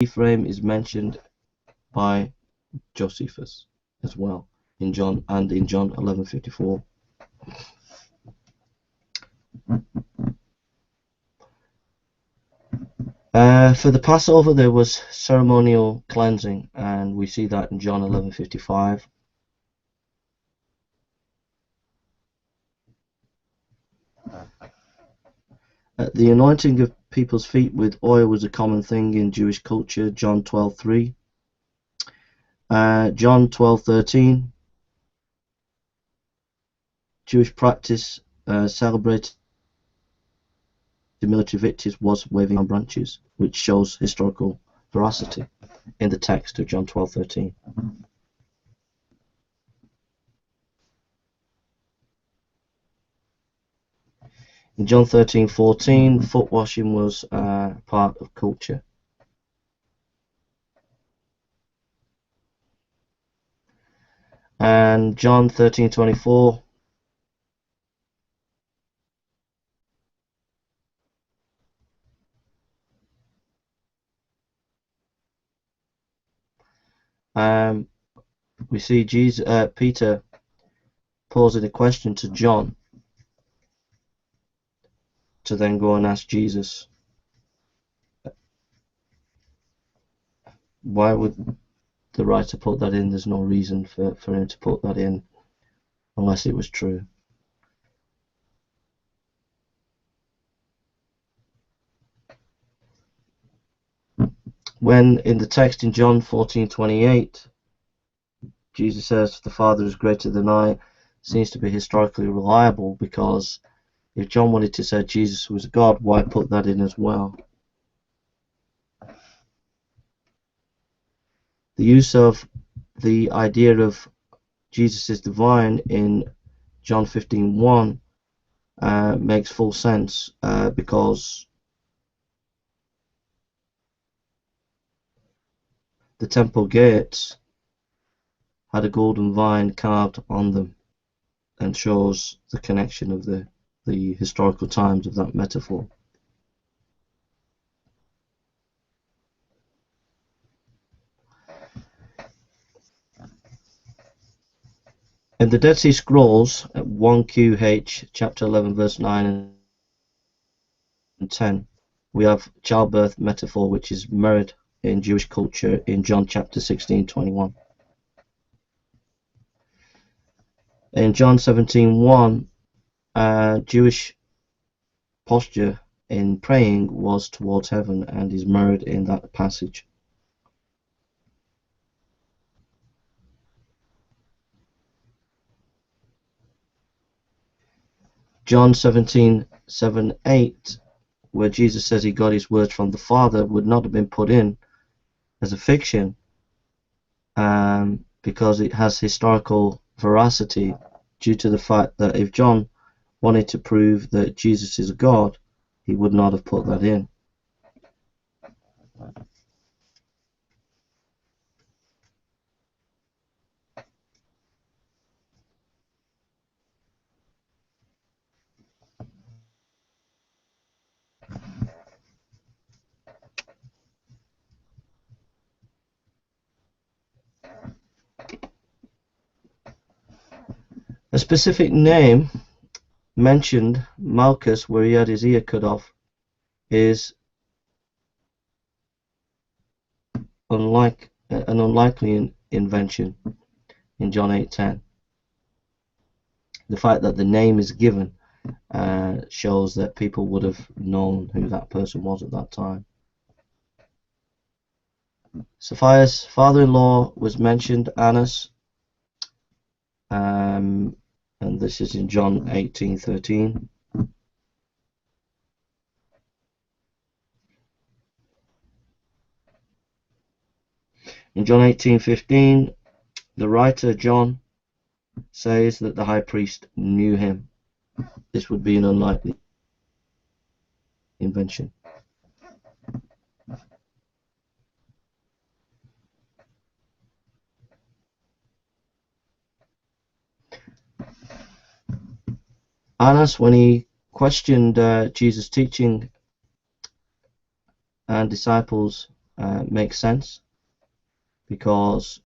Ephraim is mentioned by Josephus as well in John 11:54. For the Passover there was ceremonial cleansing, and we see that in John 11:55. The anointing of people's feet with oil was a common thing in Jewish culture, John 12:3. John 12:13. Jewish practice celebrated the military victories was waving on branches, which shows historical veracity in the text of John 12:13. In John 13:14, foot washing was part of culture. And John 13:24, we see Peter posing a question to John to then go and ask Jesus, why would the writer put that in? There's no reason for him to put that in unless it was true. When in the text in John 14:28, Jesus says, the Father is greater than I, seems to be historically reliable, because if John wanted to say Jesus was God, why put that in as well? The use of the idea of Jesus is divine in John 15:1 makes full sense, because the temple gates had a golden vine carved on them, and shows the connection of the historical times of that metaphor. In the Dead Sea Scrolls, 1 QH, chapter 11, verse 9 and 10, we have childbirth metaphor, which is mirrored in Jewish culture in John chapter 16:21. In John 17:1, Jewish posture in praying was towards heaven, and is mirrored in that passage. John 17:7-8, where Jesus says he got his words from the Father, would not have been put in as a fiction, because it has historical veracity, due to the fact that if John wanted to prove that Jesus is God, he would not have put that in. A specific name mentioned, Malchus, where he had his ear cut off, is an unlikely invention in John 8:10. The fact that the name is given shows that people would have known who that person was at that time. Sapphira's father-in-law was mentioned, Annas, and this is in John 18:13. In John 18:15, the writer John says that the high priest knew him. This would be an unlikely invention. Annas, when he questioned Jesus' teaching and disciples makes sense, because